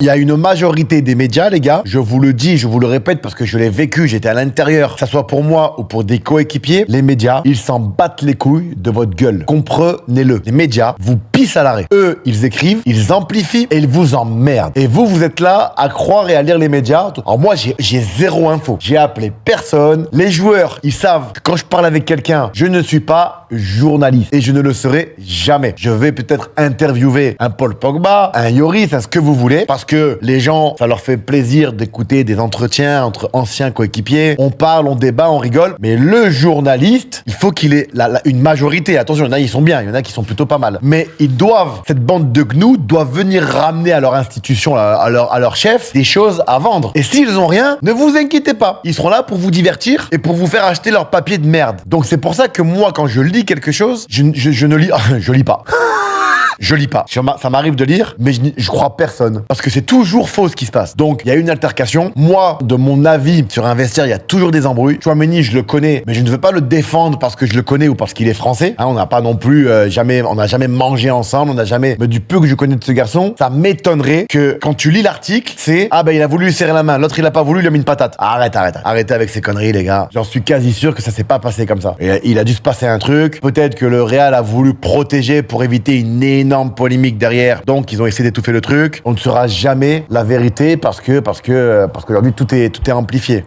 Il y a une majorité des médias, les gars, je vous le dis, je vous le répète parce que je l'ai vécu, j'étais à l'intérieur, que ça soit pour moi ou pour des coéquipiers, les médias, ils s'en battent les couilles de votre gueule. Comprenez-le. Les médias vous pissent à l'arrêt. Eux, ils écrivent, ils amplifient et ils vous emmerdent. Et vous êtes là à croire et à lire les médias. Alors moi, j'ai zéro info. J'ai appelé personne. Les joueurs, ils savent que quand je parle avec quelqu'un, je ne suis pas journaliste et je ne le serai jamais. Je vais peut-être interviewer un Paul Pogba, un Lloris, ce que vous voulez, parce que les gens, ça leur fait plaisir d'écouter des entretiens entre anciens coéquipiers. On parle, on débat, on rigole. Mais le journaliste, il faut qu'il ait une majorité. Attention, il y en a, ils sont bien, il y en a qui sont plutôt pas mal. Mais ils doivent, cette bande de gnous, doivent venir ramener à leur institution, à leur chef, des choses à vendre. Et s'ils ont rien, ne vous inquiétez pas. Ils seront là pour vous divertir et pour vous faire acheter leur papier de merde. Donc c'est pour ça que moi, quand je lis quelque chose, je ne lis, je lis pas. Je lis pas. Ça m'arrive de lire, mais je crois personne. Parce que c'est toujours faux ce qui se passe. Donc, il y a une altercation. Moi, de mon avis, sur un vestiaire, il y a toujours des embrouilles. Chouameni, je le connais, mais je ne veux pas le défendre parce que je le connais ou parce qu'il est français. Hein, on n'a pas non plus on n'a jamais mangé ensemble, on n'a jamais... Mais du peu que je connais de ce garçon, ça m'étonnerait que quand tu lis l'article, c'est « Ah ben, il a voulu lui serrer la main, l'autre il a pas voulu, il lui a mis une patate. » Arrêtez avec ces conneries, les gars. J'en suis quasi sûr que ça s'est pas passé comme ça. Et il a dû se passer un truc. Peut-être que le Real a voulu protéger pour éviter une énorme polémique derrière. Donc, ils ont essayé d'étouffer le truc. On ne saura jamais la vérité parce que aujourd'hui, tout est amplifié.